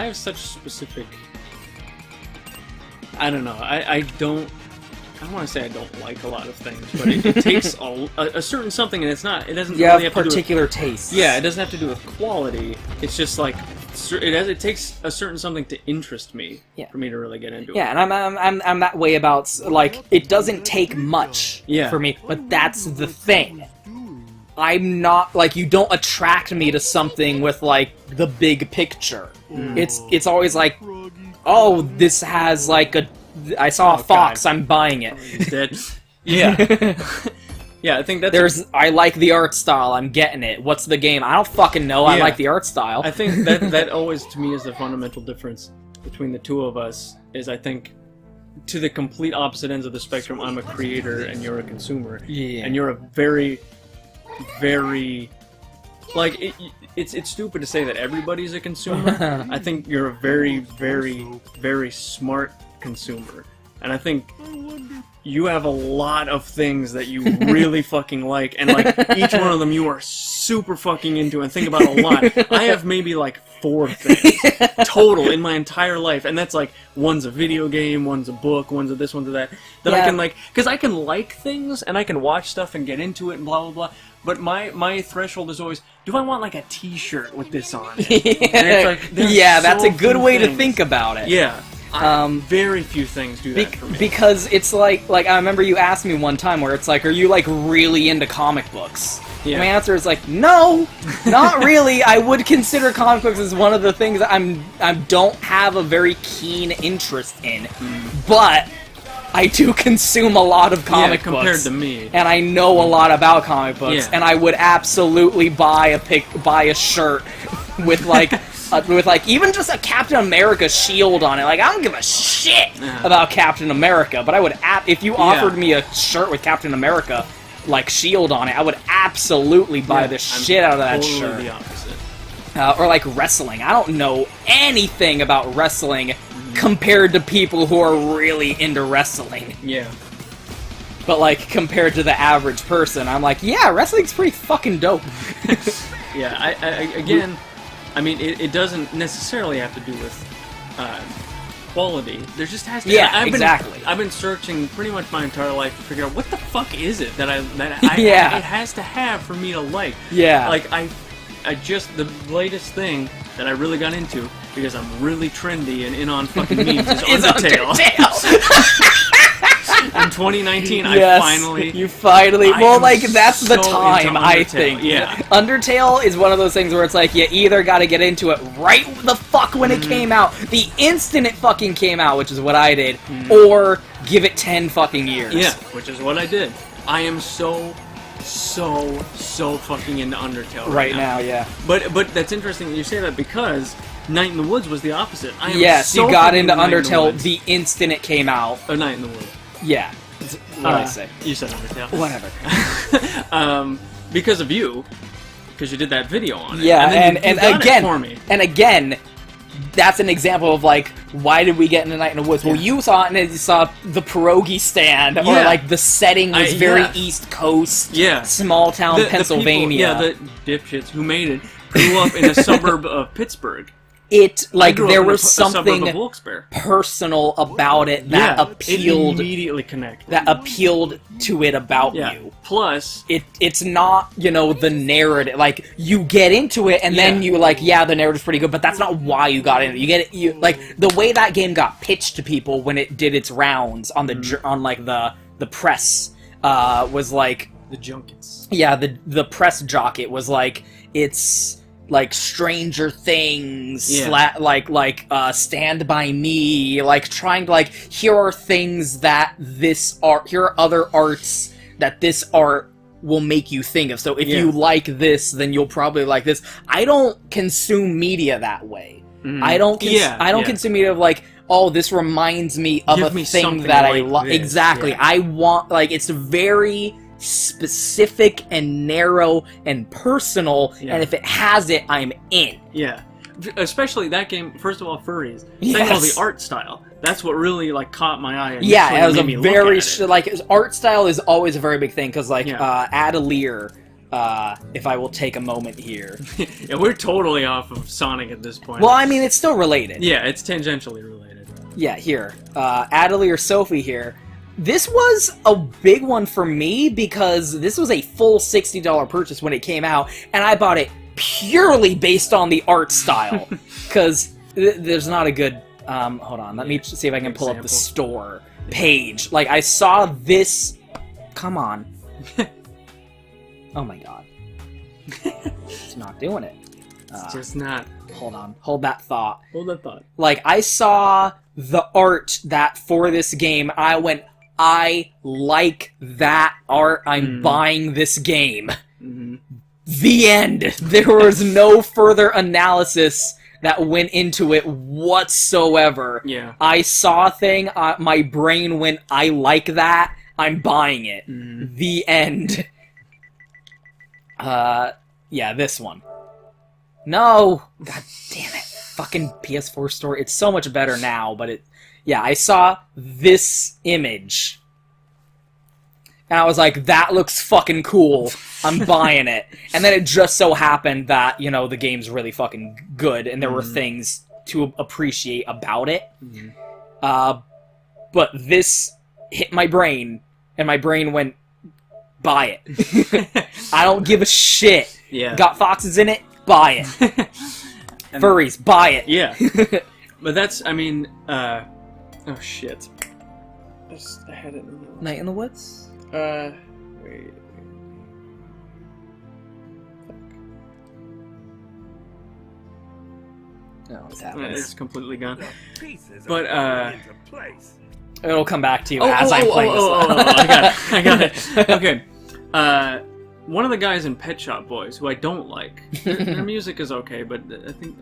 I have such specific... I don't know. I don't want to say I don't like a lot of things, but it takes a certain something, and it's not. It doesn't. You really have have particular tastes. Yeah, it doesn't have to do with quality. It's just like it takes a certain something to interest me for me to really get into it. Yeah, and I'm that way about, like, it doesn't take much for me, but that's the thing. I'm not, like, you don't attract me to something with, like, the big picture. It's always like, oh, this has, like, I saw a fox, I'm buying it. He's dead. Yeah. Yeah, I think that's... I like the art style, I'm getting it. What's the game? I don't fucking know, I like the art style. I think that always, to me, is the fundamental difference between the two of us, is I think, to the complete opposite ends of the spectrum, I'm a creator and you're a consumer. Yeah. And you're a very, very... Like, it's stupid to say that everybody's a consumer. I think you're a very, very, very smart consumer. And I think you have a lot of things that you really fucking like, and like each one of them you are super fucking into and think about a lot. I have maybe like 4 things total in my entire life, and that's like one's a video game, one's a book, one's a this, one's a that. That I can like, because I can like things and I can watch stuff and get into it and blah blah blah. But my threshold is always, do I want like a T-shirt with this on it? And it's like, that's a good way to think about it. Yeah. Very few things do that for me. Because it's like I remember you asked me one time where it's like, are you like really into comic books? Yeah. My answer is like, no, not really. I would consider comic books as one of the things that I don't have a very keen interest in, but I do consume a lot of comic books compared to me, and I know a lot about comic books, and I would absolutely buy a shirt with like. With like even just a Captain America shield on it. Like, I don't give a shit about Captain America, but I would if you offered me a shirt with Captain America like shield on it, I would absolutely buy the shit out of that shirt. The opposite. Or like wrestling. I don't know anything about wrestling compared to people who are really into wrestling. Yeah. But like compared to the average person, I'm like, yeah, wrestling's pretty fucking dope. Yeah, again. I mean, it doesn't necessarily have to do with quality. There just has to. Yeah, exactly. I've been searching pretty much my entire life to figure out what the fuck is it that it has to have for me to like. Yeah. Like I just the latest thing that I really got into because I'm really trendy and in on fucking memes is Undertale. In 2019, you finally. Well, like that's the time I think. Yeah. Undertale is one of those things where it's like you either got to get into it right the fuck when it came out, the instant it fucking came out, which is what I did, or give it 10 fucking years. Yeah, which is what I did. I am so fucking into Undertale right now. Yeah. But that's interesting that you say that because Night in the Woods was the opposite. You got into Undertale the instant it came out. Oh, Night in the Woods. Yeah. What did I say? You said Undertale. Whatever. Because of you, because you did that video on it. Yeah, and again, for me. And again, that's an example of like, why did we get into Night in the Woods? Well, you saw it and you saw the pierogi stand, or like the setting was very East Coast, small town Pennsylvania. The dipshits who made it grew up in a suburb of Pittsburgh. There was something personal about it that appealed. It immediately connected. That appealed to it about you. Plus, it's not, the narrative. Like, you get into it, and then you the narrative's pretty good, but that's not why you got into it. The way that game got pitched to people when it did its rounds on the press, was like... The junkets. Yeah, the press jocket was like, it's... like Stranger Things, Stand By Me, like trying to here are things that here are other arts that this art will make you think of. So if you like this, then you'll probably like this. I don't consume media that way. I don't consume media of like, oh, this reminds me of a thing that I love. Exactly. I want, it's very specific and narrow and personal, and if it has it, I'm in. Yeah. Especially that game, first of all, furries. Second of all, the art style. That's what really, caught my eye. And it was a very, art style is always a very big thing, because, Adelier, if I will take a moment here. Yeah, we're totally off of Sonic at this point. Well, I mean, it's still related. Yeah, it's tangentially related. Yeah, here. Adelie or Sophie here. This was a big one for me because this was a full $60 purchase when it came out, and I bought it purely based on the art style. Because there's not a good... hold on, let me see if I can pull up the store page. Like, I saw this... Come on. Oh my god. It's not doing it. It's just not. Hold on. Hold that thought. Hold that thought. Like, I saw the art that for this game, I went, I like that art. I'm buying this game. Mm-hmm. The end. There was no further analysis that went into it whatsoever. Yeah. I saw a thing, my brain went, I like that. I'm buying it. Mm-hmm. The end. Yeah, this one. No! God damn it. Fucking PS4 store. It's so much better now, but it... Yeah, I saw this image. And I was like, that looks fucking cool. I'm buying it. And then it just so happened that, you know, the game's really fucking good, and there were things to appreciate about it. But this hit my brain, and my brain went, buy it. I don't give a shit. Yeah. Got foxes in it? Buy it. Furries, buy it. Yeah. But that's, I mean, oh shit. I had it in the... Night in the Woods? Wait. No, it's happening. It's completely gone. But, It'll come back to you as I play this. I got it. Okay. One of the guys in Pet Shop Boys, who I don't like, their music is okay, but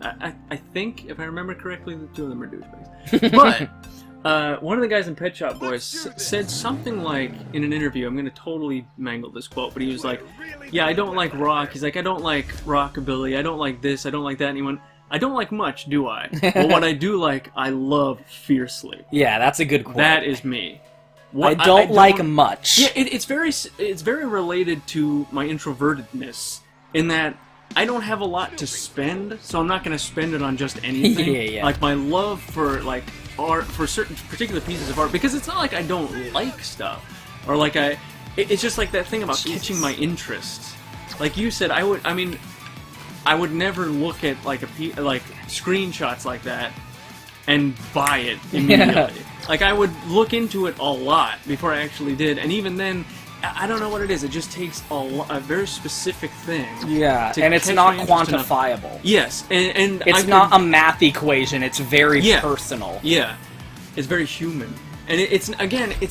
I think if I remember correctly, the two of them are douchebags. But one of the guys in Pet Shop Boys said something like in an interview. I'm gonna totally mangle this quote, but he was like, "Yeah, I don't like rock." He's like, "I don't like rockabilly. I don't like this. I don't like that." And he went, "I don't like much, do I? But what I do like, I love fiercely." Yeah, that's a good quote. That is me. I don't like much. Yeah, it's very related to my introvertedness in that I don't have a lot to spend, so I'm not going to spend it on just anything. Yeah. Like my love for like art, for certain particular pieces of art, because it's not like I don't like stuff or like it's just like that thing about catching my interest. Like you said, I would never look at like like screenshots like that and buy it immediately. Yeah. Like, I would look into it a lot before I actually did, and even then, I don't know what it is. It just takes a very specific thing. Yeah, and it's not quantifiable. Yes, and it's not a math equation. It's very personal. Yeah, it's very human. And it's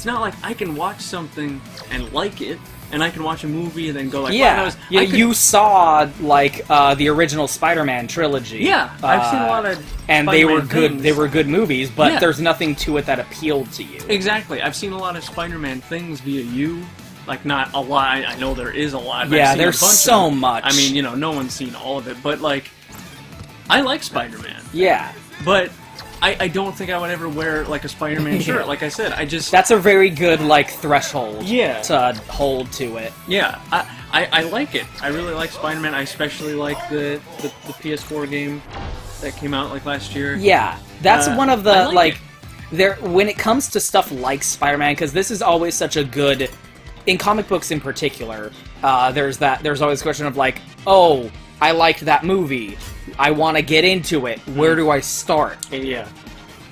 not like I can watch something and like it, and I can watch a movie and then go like, yeah, you saw like the original Spider-Man trilogy. Yeah, I've seen a lot of and Spider-Man they were good. things. They were good movies, but there's nothing to it that appealed to you. Exactly, I've seen a lot of Spider-Man things via you. Like, not a lot. I know there is a lot. Yeah, there's so much. I mean, you know, no one's seen all of it, but like, I like Spider-Man. Yeah, but I don't think I would ever wear like a Spider-Man shirt. Like I said, that's a very good like threshold. Yeah. To hold to it. Yeah, I like it. I really like Spider-Man. I especially like the PS4 game that came out like last year. Yeah, that's one of the when it comes to stuff like Spider-Man, because this is always such a good, in comic books in particular, there's always a question of like, oh, I liked that movie, I want to get into it, where do I start? Yeah.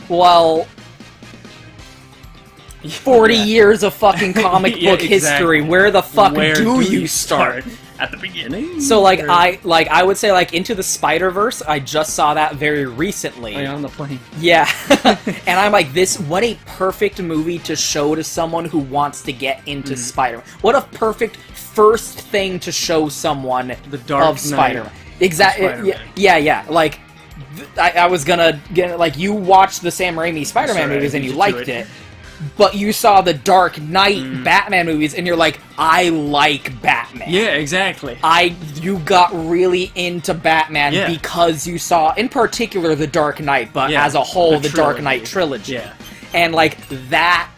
Well, 40 years of fucking comic book history, where the fuck do you start? At the beginning? So I would say like Into the Spider-Verse, I just saw that very recently. On the plane. Yeah. And I'm like, what a perfect movie to show to someone who wants to get into Spider-Man. What a perfect first thing to show someone the Dark of Spider-Man. Exactly. Yeah. Like, I was gonna get like, you watched the Sam Raimi Spider-Man movies and you liked it. But you saw the Dark Knight Batman movies, and you're like, I like Batman. Yeah, exactly. You got really into Batman because you saw, in particular, the Dark Knight, but as a whole, the Dark Knight trilogy. Yeah. And, like, that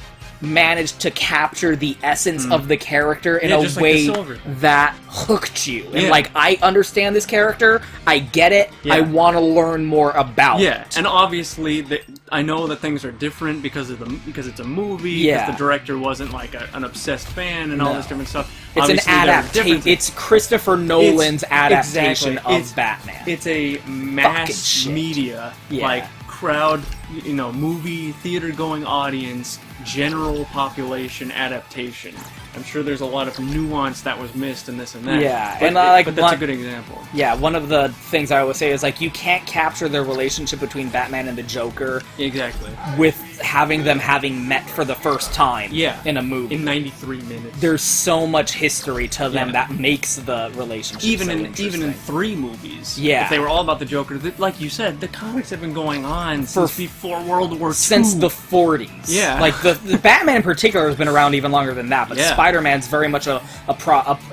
managed to capture the essence of the character in a just like way the Silver. that hooked you. And Yeah. like, I understand this character, I get it, Yeah. I want to learn more about Yeah, it. and obviously, I know that things are different because it's a movie. Yeah. Because the director wasn't like an obsessed fan and all this different stuff. It's Obviously, an there are adaptation. differences. It's Christopher Nolan's adaptation exactly. of Batman. It's a Fucking mass shit. media, Yeah. like crowd, movie theater going audience, general population adaptation. I'm sure there's a lot of nuance that was missed in this and that. Yeah, but, and like but that's a good example. Yeah, one of the things I always say is like, you can't capture the relationship between Batman and the Joker Exactly. with having them having met for the first time Yeah. in a movie. In 93 minutes. There's so much history to them Yeah. that makes the relationship even so in interesting. 3 movies. Yeah. If they were all about the Joker, like you said, the comics have been going on since before World War II. Since the 40s. Yeah. Like, the Batman in particular has been around even longer than that, but Yeah. Spider-Man's very much a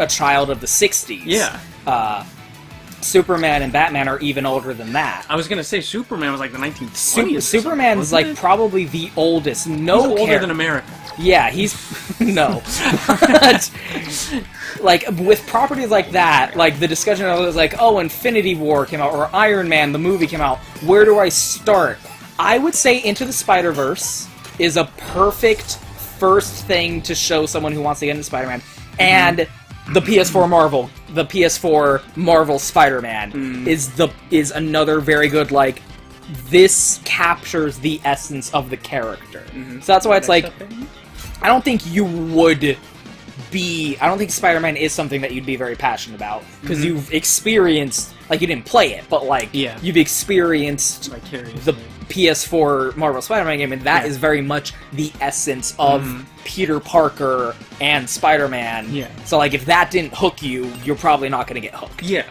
child of the 60s. Yeah. Superman and Batman are even older than that. I was gonna say Superman was like the 1920s. Superman's like probably the oldest. No, He's older than America. Yeah, he's no. But, like, with properties like that, like the discussion was like, oh, Infinity War came out, or Iron Man the movie came out. Where do I start? I would say Into the Spider-Verse is a perfect first thing to show someone who wants to get into Spider-Man, and the PS4 Marvel Spider-Man is another very good, like, this captures the essence of the character. So that's why it's like, I don't think Spider-Man is something that you'd be very passionate about, because you've experienced, like, you didn't play it, but like, you've experienced the PS4 Marvel Spider-Man game, and that is very much the essence of Peter Parker and Spider-Man. Yeah. So, like, if that didn't hook you, you're probably not going to get hooked. Yeah.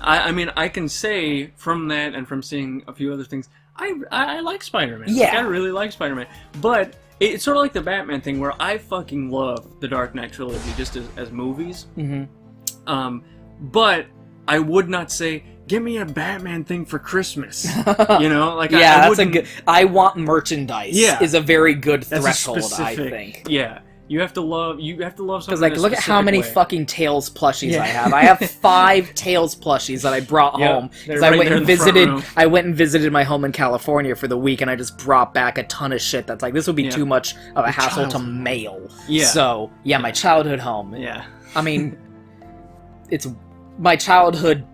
I mean, I can say from that and from seeing a few other things, I like Spider-Man. Yeah. Like, I really like Spider-Man. But it's sort of like the Batman thing, where I fucking love the Dark Knight trilogy just as movies. But I would not say, give me a Batman thing for Christmas. Like, Yeah, I that's a good. I want merchandise. Yeah. Is a very good that's threshold, a specific, I think. Yeah. You have to love something. Because, like, in a look at how specific many way. fucking Tails plushies Yeah. I have. I have 5 Tails plushies that I brought Yeah, home they're because I right went there and in the front visited. room. I went and visited my home in California for the week, and I just brought back a ton of shit. That's like, this would be too much of a hassle to childhood. mail. Yeah. So yeah, my childhood home. Yeah. I mean, it's my childhood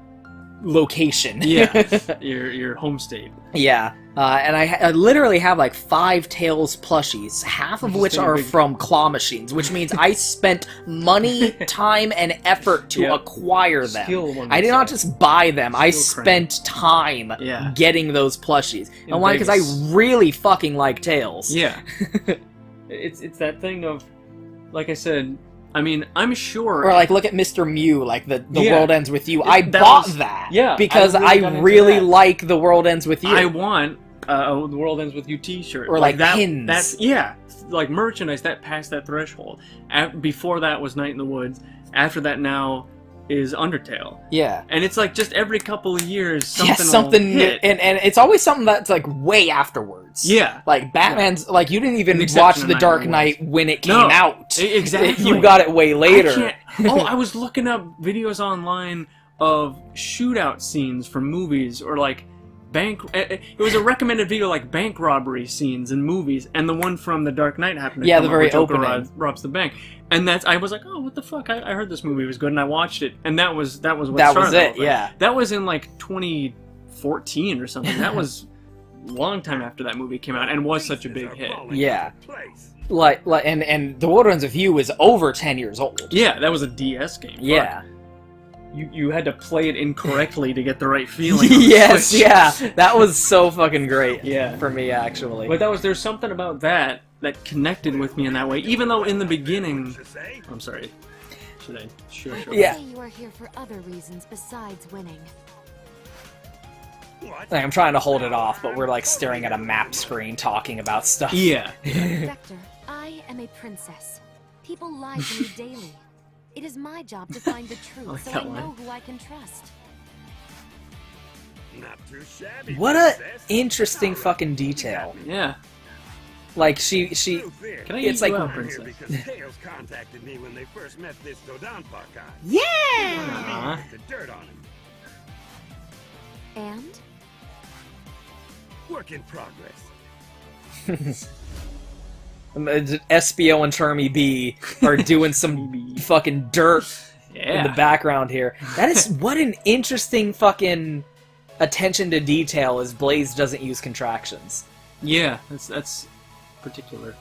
location. Yeah. your home state. Yeah, and I literally have like 5 Tails plushies, half of which are from claw machines, which means I spent money, time, and effort to acquire them. I did not just buy them, I spent time getting those plushies. And why? Because I really fucking like Tails. Yeah. it's that thing of, like I said, I mean, I'm sure... Or, like, look at Mr. Mew, like, the World Ends With You. That bought was- that. yeah, Because I really got I into really that. like The World Ends With You. I want The World Ends With You t-shirt. Or, like, that, pins. That's, like, merchandise, that passed that threshold. Before that was Night in the Woods. After that now is Undertale. Yeah. And it's like just every couple of years something something will hit. and it's always something that's like way afterwards. Yeah. Like Batman's like you didn't even An exception watch to The Night Dark in the Knight when it came No, out. exactly. You got it way later. I was looking up videos online of shootout scenes from movies, or like it was a recommended video, like bank robbery scenes in movies, and the one from The Dark Knight happened to come the up very where Joker opening. robs the bank. And I was like, oh, what the fuck? I heard this movie was good, and I watched it, and that was what That was started the it, whole thing. yeah. That was in like 2014 or something. That was a long time after that movie came out, and was such a big hit. Yeah. Like and The World Ends With You is over 10 years old. Yeah, that was a DS game. Yeah. Fuck. You had to play it incorrectly to get the right feeling. Yes, yeah. That was so fucking great. Yeah. For me, actually. But there's something about that connected with me in that way. Even though in the beginning, I'm sorry. Should I? Sure. Yeah. Say you are here for other reasons besides winning. Like, I'm trying to hold it off, but we're like staring at a map screen talking about stuff. Yeah. Inspector, I am a princess. People lie to me daily. It is my job to find the truth, like so that I one. know who I can trust. Not too shabby, What a princess. interesting fucking detail. Yeah. Like she Can I it's eat like you out, Here princess? because Tails contacted me when they first met this Dodonpa guy. yeah. Aw. The dirt on him. And? Work in progress. SBO and Charmy B are doing some fucking dirt Yeah. in the background here. That is what an interesting fucking attention to detail is Blaze doesn't use contractions. Yeah, that's particular.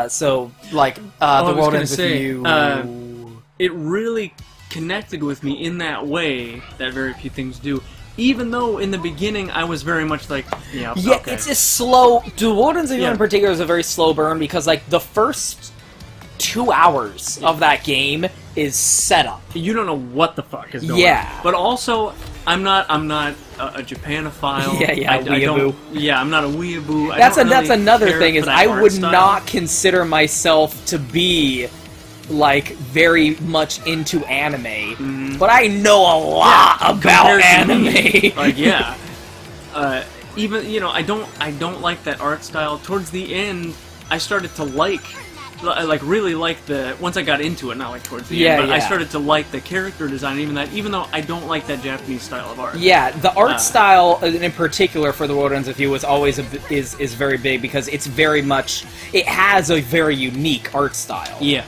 So like I the was world gonna ends with say, you. It really connected with me in that way that very few things do. Even though in the beginning I was very much like, yeah, Yeah, okay. it's a slow. The Wardens of You Yeah. in particular is a very slow burn because like the first 2 hours of that game is setup. You don't know what the fuck is going Yeah. on. But also, I'm not a Japanophile. Yeah, I don't, weeaboo. yeah, I'm not a weeaboo. I That's don't that's really another care thing for is that I art would style. not consider myself to be like very much into anime, but I know a lot about compared to me, anime. like, yeah. Even, you know, I don't like that art style. Towards the end, I started to really like the, once I got into it, not like towards the end, but I started to like the character design, even though I don't like that Japanese style of art. Yeah, the art style in particular for the World Ends With You is always is very big because it's very much, it has a very unique art style. Yeah.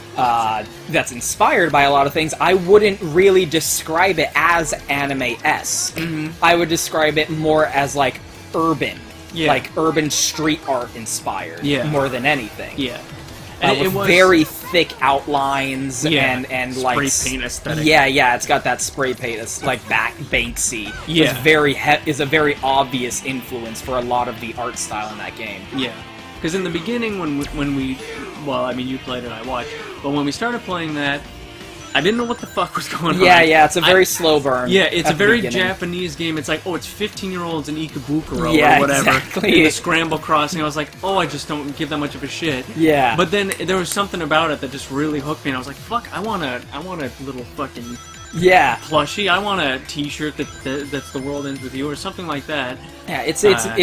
That's inspired by a lot of things. I wouldn't really describe it as anime-esque. I would describe it more as like urban. Yeah. Like urban street art inspired. Yeah. More than anything. Yeah. And With very thick outlines and spray like paint aesthetic. Yeah, it's got that spray paint, it's like Banksy. Yeah. Is a very obvious influence for a lot of the art style in that game. Yeah, because in the beginning, when we, well, I mean, you played it, I watched, but when we started playing that, I didn't know what the fuck was going on. Yeah, it's a very slow burn. Yeah, it's at a the very beginning. Japanese game. It's like, oh, it's 15-year-olds in Ikebukuro Yeah, or whatever. exactly. In the Scramble Crossing, I was like, oh, I just don't give that much of a shit. Yeah. But then there was something about it that just really hooked me, and I was like, fuck, I want a little fucking Yeah. plushie. I want a T-shirt that's The World Ends With You or something like that. Yeah, it's and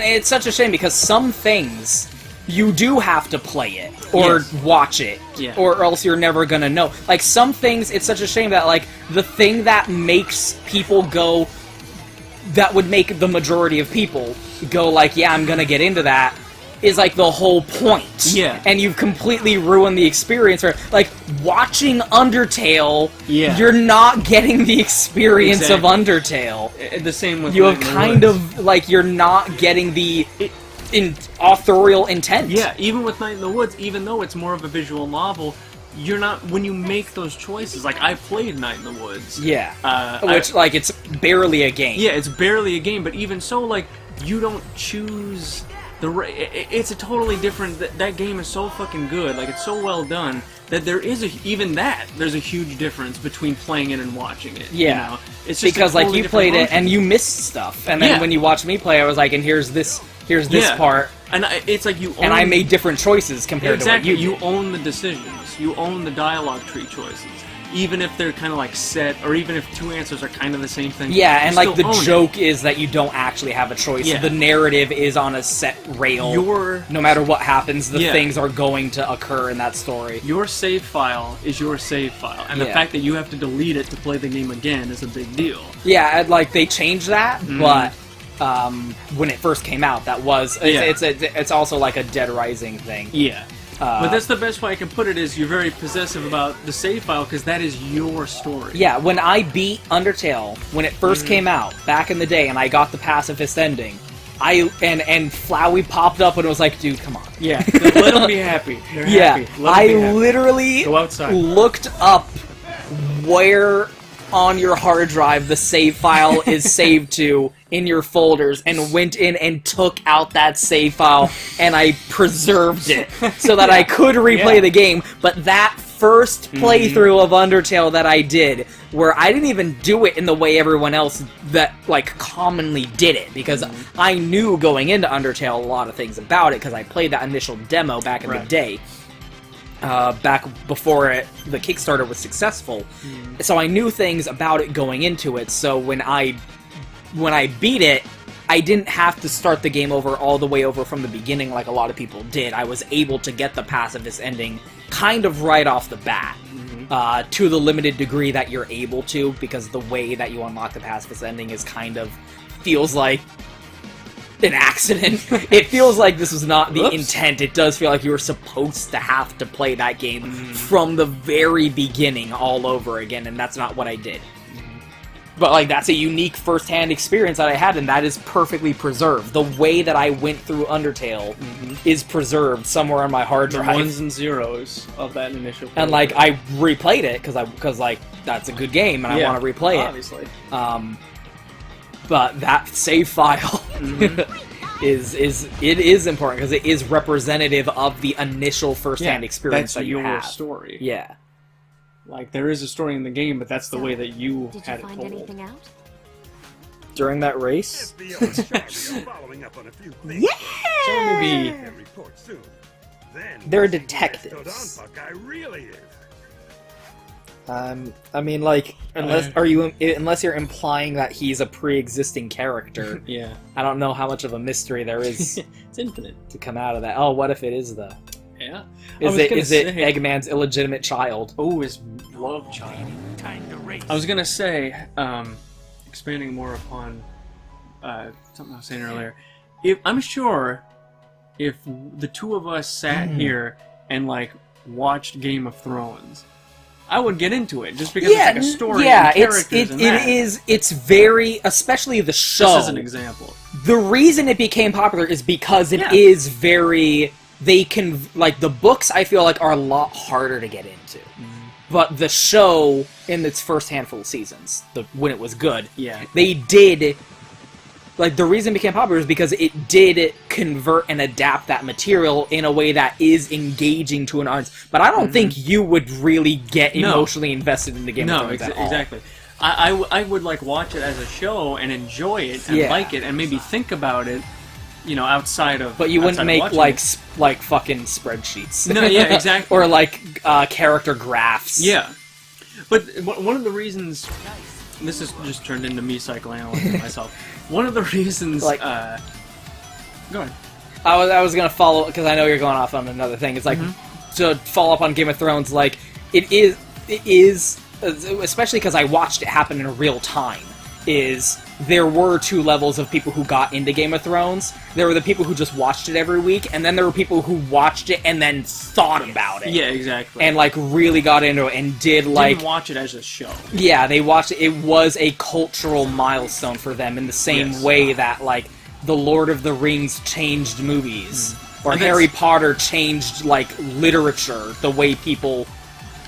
it's such a shame because some things you do have to play it or Yes. watch it, Yeah. or else you're never gonna know. Like some things, it's such a shame that like the thing that makes people go, that would make the majority of people go like, yeah, I'm gonna get into that, is like the whole point. Yeah. And you've completely ruined the experience. For like watching Undertale, Yeah. you're not getting the experience Exactly. of Undertale. The same with You have Night in the kind Woods. of like you're not getting the authorial intent. Yeah, even with Night in the Woods, even though it's more of a visual novel, you're not, when you make those choices, like I played Night in the Woods. Yeah. Which, Like it's barely a game. yeah, it's barely a game, but even so, like, you don't choose it's a totally different, that game is so fucking good, like, it's so well done, that there's a huge difference between playing it and watching it. Yeah. You know? It's just Because a like totally you different played it emotion. and you missed stuff, and then Yeah. when you watched me play, I was like, and here's this Yeah. part, And it's like you own... and I made different choices compared exactly. to what you did. own the decisions. You own the dialogue tree choices. Even if they're kind of like set, or even if two answers are kind of the same thing. Yeah, and you like the still own it. joke is that you don't actually have a choice. Yeah. The narrative is on a set rail. No matter what happens, the Yeah. things are going to occur in that story. Your save file is your save file, and the Yeah. fact that you have to delete it to play the game again is a big deal. Yeah, and, like they changed that, Mm-hmm. but when it first came out, that was Yeah. it's also like a Dead Rising thing. Yeah. But that's the best way I can put it, is you're very possessive about the save file, because that is your story. Yeah, when I beat Undertale, when it first Mm-hmm. came out, back in the day, and I got the pacifist ending, and Flowey popped up and was like, dude, come on. Yeah. Let them be happy. They're Yeah, happy. Let 'em be I happy. literally Go outside. looked up where on your hard drive the save file is saved to in your folders, and went in and took out that save file, and I preserved it so that I could replay Yeah. the game. But that first playthrough of Undertale that I did, where I didn't even do it in the way everyone else that like commonly did it, because I knew going into Undertale a lot of things about it, because I played that initial demo back in the Right. day. Back before the Kickstarter was successful, so I knew things about it going into it. So when I beat it, I didn't have to start the game over all the way over from the beginning like a lot of people did. I was able to get the pacifist ending kind of right off the bat. To the limited degree that you're able to, because the way that you unlock the pacifist ending is kind of feels like an accident. It feels like this was not the intent. It does feel like you were supposed to have to play that game from the very beginning all over again, and that's not what I did. But, like, that's a unique first-hand experience that I had, and that is perfectly preserved. The way that I went through Undertale is preserved somewhere on my hard drive. The ones and zeros of that initial and, like, I replayed it, because like, that's a good game, and I want to replay obviously. But that save file is important, because it is representative of the initial first-hand experience that you have. That's your story. Yeah. Like, there is a story in the game, but that's the way that you had it Did you find told. anything out? During that race? Following up on a few things. Yeah! So maybe... And report soon. Then They're we'll see who detectives. this Dodon guy really is. I mean, like, unless you're implying that he's a pre-existing character, Yeah. I don't know how much of a mystery there is It's infinite. to come out of that. Oh, what if it is, though? Yeah. Is it Eggman's illegitimate child? Oh, his love child. Time to race. I was gonna say, expanding more upon something I was saying earlier. I'm sure if the two of us sat here and like watched Game of Thrones, I would get into it just because it's like a story and characters and that. It's very, especially the show. This is an example. The reason it became popular is because it is very. They can, like, the books I feel like are a lot harder to get into. But the show, in its first handful of seasons, when it was good, they did, like, the reason it became popular is because it did convert and adapt that material in a way that is engaging to an audience. But I don't think you would really get emotionally invested in the Game of Thrones at all. Exactly. I would, like, watch it as a show and enjoy it and like it and maybe think about it, you know, outside of... But you wouldn't make, like fucking spreadsheets. No, yeah, exactly. Or, like, character graphs. Yeah. But one of the reasons... This has just turned into me psychoanalyzing myself. One of the reasons... Like, go ahead. I was gonna follow, because I know you're going off on another thing. It's like, to follow up on Game of Thrones, like, it is, especially because I watched it happen in real time, there were two levels of people who got into Game of Thrones. There were the people who just watched it every week, and then there were people who watched it and then thought about it. Yeah, exactly. And, like, really got into it and didn't watch it as a show. Yeah, they watched it. It was a cultural milestone for them in the same way that, like, The Lord of the Rings changed movies. Or Harry Potter changed, like, literature, the way people,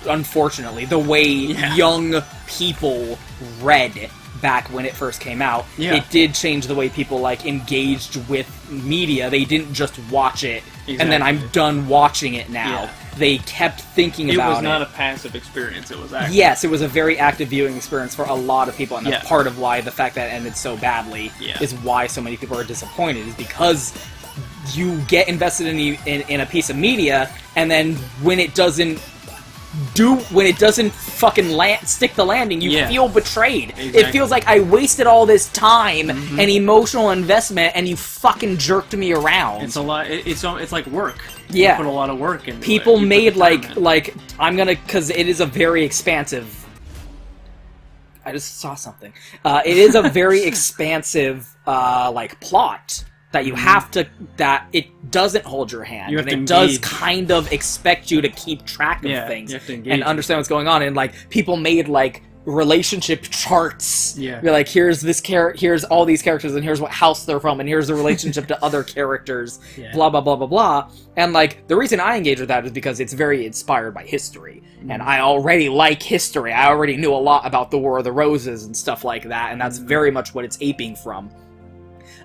unfortunately, the way young people read back when it first came out. It did change the way people, like, engaged with media. They didn't just watch it, and then I'm done watching it now. They kept thinking about it. It was not a passive experience, it was active. Yes, it was a very active viewing experience for a lot of people, and that's part of why the fact that it ended so badly is why so many people are disappointed, is because you get invested in a piece of media, and then when it doesn't fucking stick the landing, you feel betrayed. Exactly. It feels like I wasted all this time and emotional investment, and you fucking jerked me around. It's a lot. It's like work. Yeah, you put a lot of work into people it. Made like I'm gonna, because it is a very expansive. I just saw something. It is a very expansive like plot. That you have to, that it doesn't hold your hand, and it does kind of expect you to keep track of things and understand what's going on. And like, people made like relationship charts. You're like, here's here's all these characters, and here's what house they're from, and here's the relationship to other characters. Blah blah blah blah blah. And like, the reason I engage with that is because it's very inspired by history, and I already like history. I already knew a lot about the War of the Roses and stuff like that, and that's very much what it's aping from.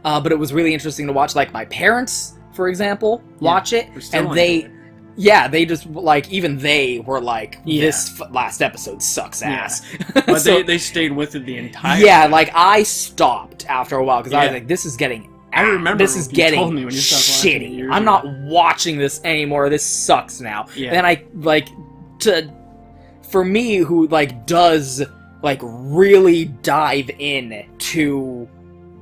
But it was really interesting to watch, like, my parents, for example, watch it, and they just, like, even they were like, this last episode sucks ass. But so, they stayed with it the entire time. Like, I stopped after a while, because I was like, this is getting... I remember this is getting told me when you stopped shitty. I'm not watching this anymore. This sucks now. And then I, like, for me, who, like, does, like, really dive in to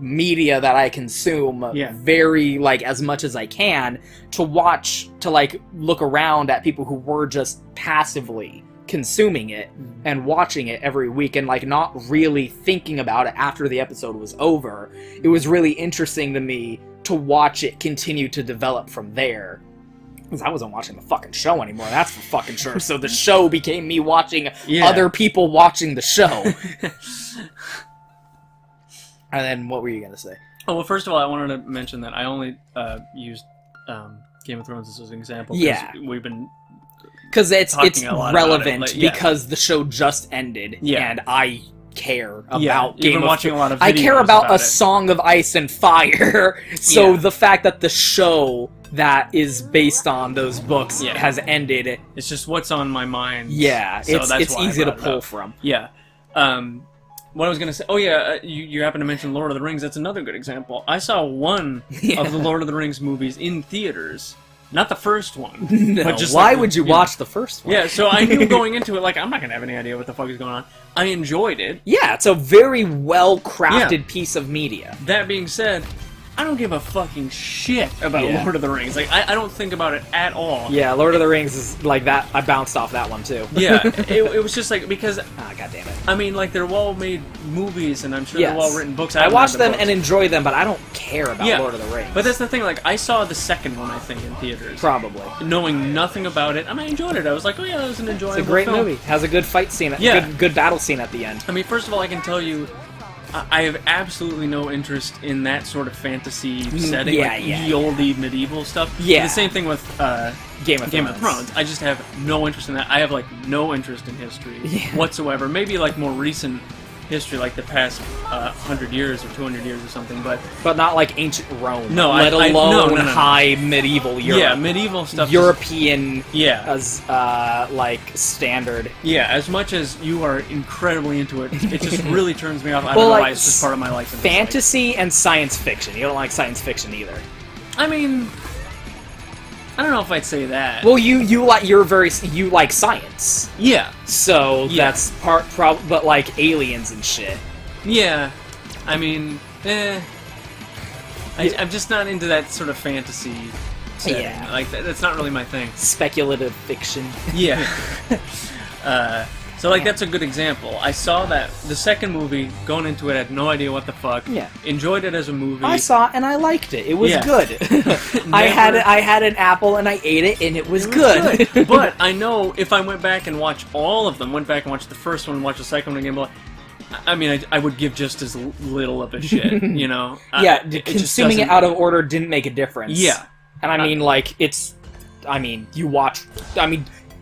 media that I consume Yeah. very, like, as much as I can, to look around at people who were just passively consuming it and watching it every week and, like, not really thinking about it after the episode was over. It was really interesting to me to watch it continue to develop from there. Because I wasn't watching the fucking show anymore, that's for fucking sure. So the show became me watching other people watching the show. And then, what were you gonna say? Oh, well, first of all, I wanted to mention that I only used Game of Thrones as an example. Yeah. We've been... Because it's relevant like, yeah. because the show just ended, and I care about Game of watching a lot of videos I care about A it. Song of Ice and Fire. So Yeah. the fact that the show that is based on those books Yeah. has ended, It's just what's on my mind. yeah, So it's that's why I easy to brought it pull up. from. Yeah. What I was gonna say... Oh, yeah, you happen to mention Lord of the Rings. That's another good example. I saw one of the Lord of the Rings movies in theaters. Not the first one. No, But just why like, would you watch the first one? Yeah, so I knew going into it, like, I'm not gonna have any idea what the fuck is going on. I enjoyed it. Yeah, it's a very well-crafted piece of media. That being said, I don't give a fucking shit about Yeah. Lord of the Rings. Like, I don't think about it at all. Yeah, Lord of the Rings is like that. I bounced off that one, too. Yeah, it was just like, because, Ah, goddammit. I mean, like, they're well-made movies, and I'm sure Yes. they're well-written books. I haven't watch read the them books. and enjoy them, but I don't care about Yeah. Lord of the Rings. But that's the thing, like, I saw the second one, I think, in theaters. Probably. Knowing nothing about it, I mean, I enjoyed it. I was like, oh yeah, that was an enjoyable It's a great film. movie. Has a good fight scene. Yeah. Good battle scene at the end. I mean, first of all, I can tell you, I have absolutely no interest in that sort of fantasy setting, yeah, like yeah, ye olde medieval stuff. Yeah. The same thing with Game of Thrones. I just have no interest in that. I have, like, no interest in history whatsoever. Maybe, like, more recent history, like the past 100 years or 200 years or something, but But not like ancient Rome. No, let alone no. high medieval Europe. yeah, medieval stuff. European Yeah. as like standard. Yeah, as much as you are incredibly into it, it just really turns me off. I Well, don't know like, why, it's just part of my life. and dislike. Fantasy and science fiction. You don't like science fiction either. I mean, I don't know if I'd say that. Well, you like science. Yeah, So Yeah. that's but like aliens and shit. yeah. I mean, I'm just not into that sort of fantasy setting. Yeah. Like, that's not really my thing. Speculative fiction. Yeah. So, like, that's a good example. I saw that the second movie, going into it, had no idea what the fuck. Yeah. Enjoyed it as a movie. I saw it and I liked it. It was Yeah. good. I had an apple and I ate it and it was good. But I know if I went back and watched all of them, went back and watched the first one and watched the second one again, but I mean, I would give just as little of a shit, you know? Yeah, It just consuming it doesn't- out of order didn't make a difference. Yeah. And I mean, like,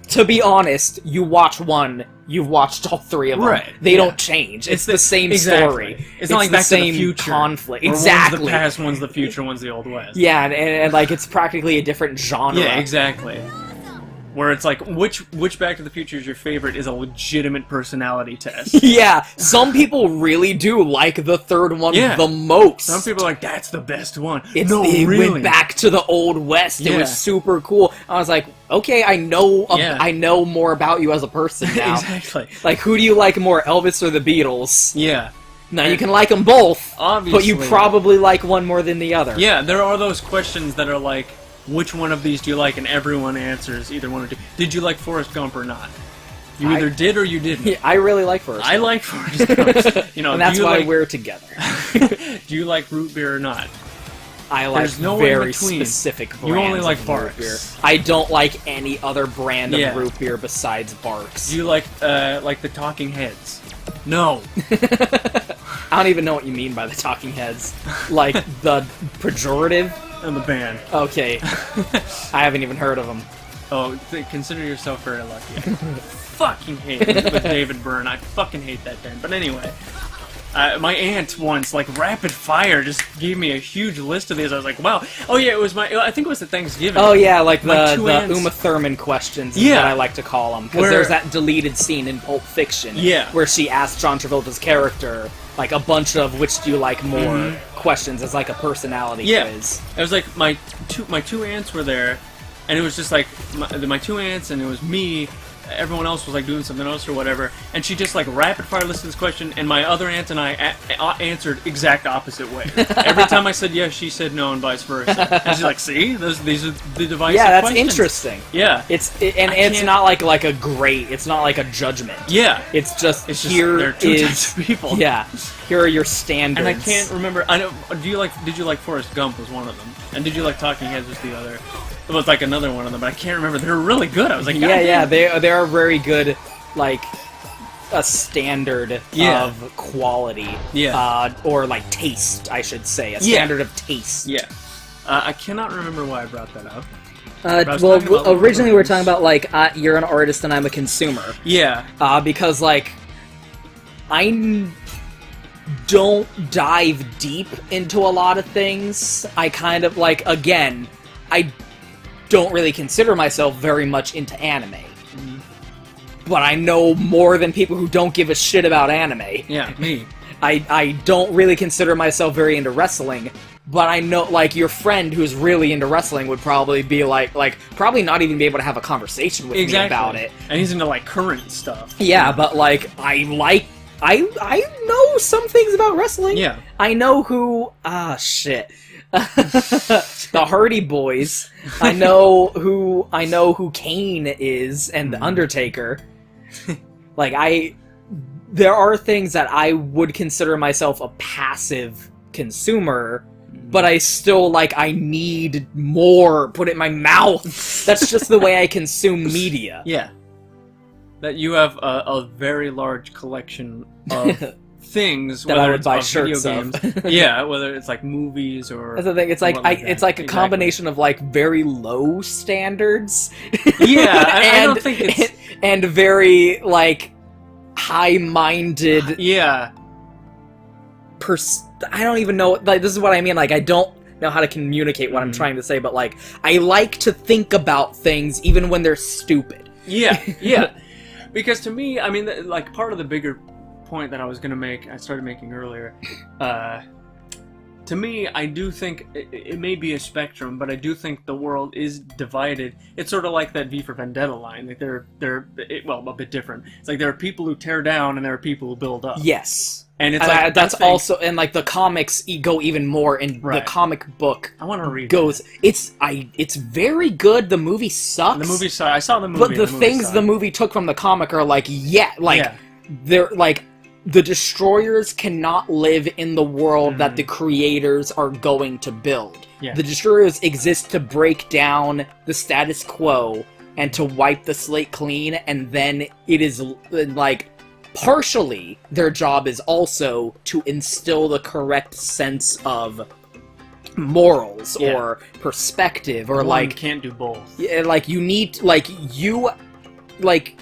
to be honest, you watch one, you've watched all three of them. Right, They yeah. don't change. It's the same exactly. story. It's not like the Back to the same Future, conflict. where Exactly. One's the past, one's the future, one's the Old West. Yeah, and like, it's practically a different genre. Yeah, exactly. Where it's like, which Back to the Future is your favorite is a legitimate personality test. Yeah, some people really do like the third one Yeah. the most. Some people are like, that's the best one. It really. went back to the Old West. It Yeah. was super cool. I was like, okay, I know Yeah. I know more about you as a person now. Exactly. Like, who do you like more, Elvis or the Beatles? Yeah. Now, you can like them both, Obviously. but you probably like one more than the other. Yeah, there are those questions that are like, which one of these do you like? And everyone answers either one or two. Did you like Forrest Gump or not? You either did or you didn't. Yeah, I really like Forrest I Gump. like Forrest Gump. You know, And that's do you why like, we're together. do you like root beer or not? I like There's no in very between. specific brands You only like of Barks. root beer. I don't like any other brand Yeah. of root beer besides Barks. Do you like the Talking Heads? No. I don't even know what you mean by the Talking Heads. Like, the pejorative? And the band. Okay. I haven't even heard of them. Oh, consider yourself very lucky. I fucking hate it with David Byrne. I fucking hate that band. But anyway, my aunt once, like, rapid fire, just gave me a huge list of these. I was like, wow. Oh yeah, I think it was at Thanksgiving. Oh yeah, like My the two aunts- Uma Thurman questions is Yeah. what I like to call them. Because Where- there's that deleted scene in Pulp Fiction Yeah. where she asks John Travolta's character, like, a bunch of which do you like more Mm-hmm. questions as like a personality Yeah. quiz. It was like my two aunts were there, and it was just like my two aunts, and it was me, everyone else was like doing something else or whatever, and she just like rapid fire listed this question, and my other aunt and I answered exact opposite way. Every time I said yes, she said no, and vice versa. And she's like, "See, these are the divisive Yeah, that's questions." interesting. Yeah, It's not like a grade. It's not like a judgment. Yeah, It's just there here are two is types of people. yeah. Here are your standards. And I can't remember. I know. Did you like Forrest Gump was one of them, and did you like Talking Heads was the other? It was like another one of them, but I can't remember. They were really good. I was like, yeah, they are very good, like a standard of quality. Yeah. Or like taste, I should say, a standard of taste. Yeah. I cannot remember why I brought that up. Well, originally we were talking about like you're an artist and I'm a consumer. Yeah. Because like I don't dive deep into a lot of things. I kind of like, again, I don't really consider myself very much into anime. But I know more than people who don't give a shit about anime. Yeah, me. I don't really consider myself very into wrestling, but I know, like, your friend who's really into wrestling would probably be like probably not even be able to have a conversation with me about it. And he's into, like, current stuff. Yeah, but, like, I know some things about wrestling. Yeah. I know who... shit. The Hardy Boys. I know who Kane is and The Undertaker. Like, there are things that I would consider myself a passive consumer, but I still, like, I need more put it in my mouth. That's just the way I consume media. Yeah. That you have a very large collection of things that whether I would it's buy of shirts video of. games. Yeah, whether it's like movies or That's the thing. It's like it's like a combination of like very low standards. Yeah, I don't think it's and very like high-minded. Yeah. I don't even know. Like, this is what I mean. Like, I don't know how to communicate what I'm trying to say, but like I like to think about things even when they're stupid. Yeah, yeah. Because to me, I mean, like, part of the bigger point that I was going to make, I started making earlier, to me, I do think it may be a spectrum, but I do think the world is divided. It's sort of like that V for Vendetta line. Like, well, a bit different. It's like there are people who tear down and there are people who build up. Yes. And it's like that's also, and like the comics go even more, and the comic book I want to read goes. It's very good. The movie sucks. The movie sucks. I saw the movie. But the things the movie took from the comic are like, they're like, the destroyers cannot live in the world that the creators are going to build. Yeah. The destroyers exist to break down the status quo and to wipe the slate clean, and then it is like, partially their job is also to instill the correct sense of morals or perspective, or one like can't do both. Yeah, like you need, like you, like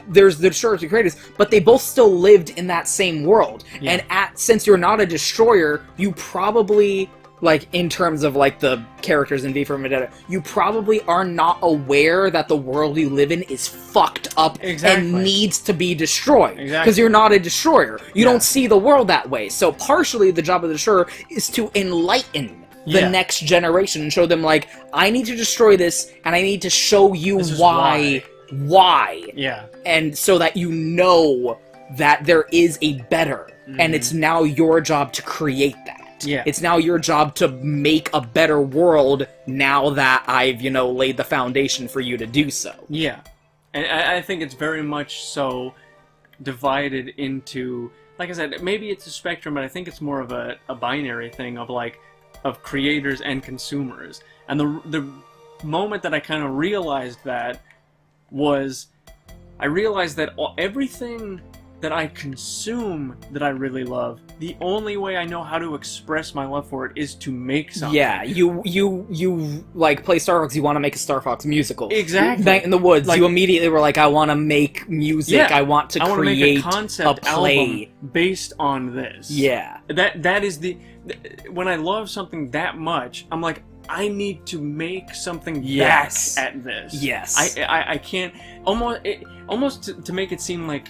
there's the destroyers and creators, but they both still lived in that same world. Yeah. And since you're not a destroyer, you probably, like, in terms of like the characters in V for Vendetta, you probably are not aware that the world you live in is fucked up and needs to be destroyed. Because you're not a destroyer. You don't see the world that way. So partially the job of the destroyer is to enlighten the next generation and show them, like, I need to destroy this, and I need to show you why. Yeah. And so that you know that there is a better, and it's now your job to create that. Yeah. It's now your job to make a better world now that I've, laid the foundation for you to do so. Yeah. And I think it's very much so divided into, like I said, maybe it's a spectrum, but I think it's more of a binary thing of, like, of creators and consumers. And the moment that I kind of realized that was, I realized that everything that I consume that I really love, the only way I know how to express my love for it is to make something. Yeah, you like play Star Fox, you want to make a Star Fox musical. Exactly. Night in the Woods, like, you immediately were like, I want to make music, I want to create make a concept play album based on this. Yeah. That is when I love something that much, I'm like, I need to make something back at this. Yes. I can't, almost to make it seem like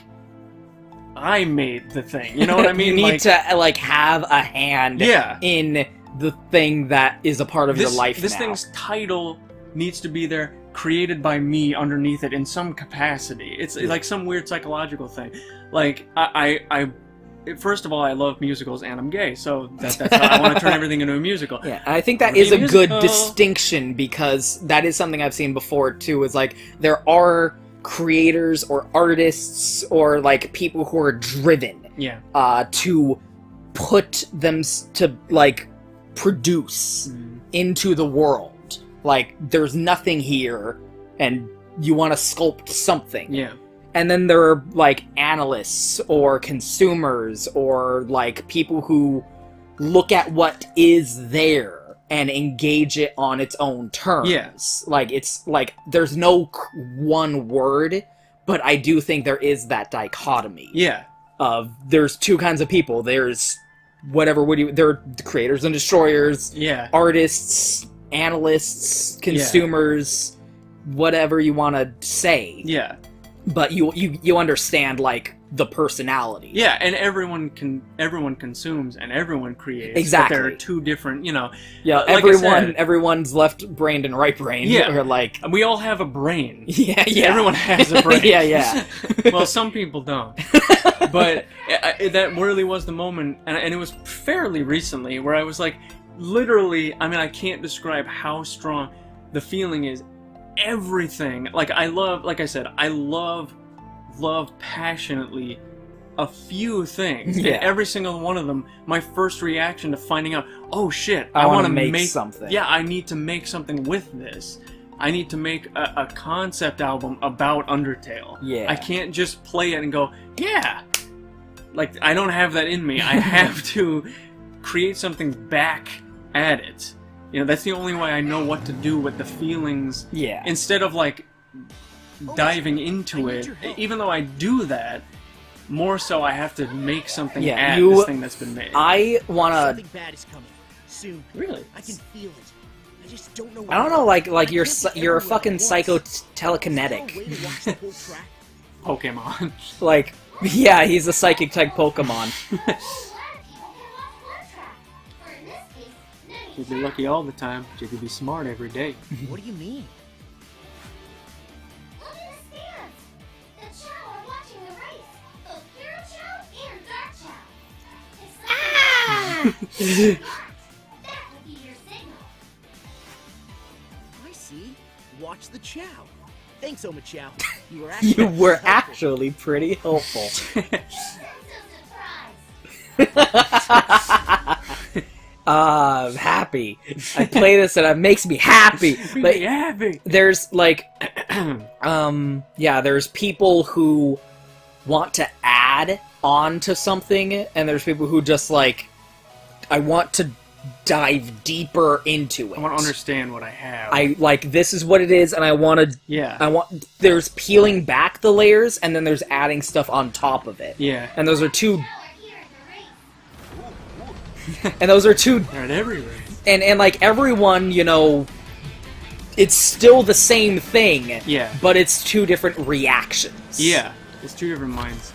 I made the thing. You know what I mean? You need to, like, have a hand in the thing that is a part of your life This now. thing's title needs to be there. created by me underneath it in some capacity. It's like some weird psychological thing. Like I first of all, I love musicals and I'm gay, so that's how I want to turn everything into a musical. Yeah, and I think that is a good distinction, because that is something I've seen before too, is like there are creators or artists or like people who are driven to put them to like produce into the world. Like there's nothing here and you want to sculpt something. Yeah. And then there are, like, analysts or consumers or, like, people who look at what is there and engage it on its own terms. Yeah. Like, it's, like, there's no one word, but I do think there is that dichotomy. Yeah. Of, there's two kinds of people. There's there are creators and destroyers, artists, analysts, consumers, whatever you want to say. Yeah. But you understand, like, the personality. Yeah, and everyone consumes and everyone creates. Exactly. But there are two different, Yeah, like everyone's left-brained and right-brained. Yeah. Or like... We all have a brain. Yeah. Everyone has a brain. Yeah. Well, some people don't. But that really was the moment, and it was fairly recently, where I was like, literally, I mean, I can't describe how strong the feeling is. Everything, like I love passionately a few things. Yeah. And every single one of them, my first reaction to finding out, oh shit, I want to make something. Yeah, I need to make something with this. I need to make a concept album about Undertale. Yeah. I can't just play it and go, yeah. Like, I don't have that in me. I have to create something back at it. That's the only way I know what to do with the feelings. Yeah. Instead of, like, diving into it, even though I do that, more so I have to make something this thing that's been made. I wanna... Something bad is coming. Soon. Really? I can feel it. I just don't know. I don't know, like you're a fucking psycho telekinetic. Pokemon. Like, yeah, he's a psychic type Pokemon. You'd be lucky all the time, but you could be smart every day. What do you mean? Look at the stands! The Chow are watching the race. Both Hero Chow and Dark Chow. That will be your signal. I see. Watch the Chow. Thanks, Oma Chow. You were actually pretty helpful. I'm happy. I play this and it makes me happy. But happy. There's like, there's people who want to add on to something, and there's people who just like, I want to dive deeper into it. I want to understand what I have. I like, this is what it is, and I want to. Yeah. There's peeling back the layers, and then there's adding stuff on top of it. Yeah. And those are two. And those are two. They're at every race. And like everyone, it's still the same thing. Yeah. But it's two different reactions. Yeah. It's two different mindsets.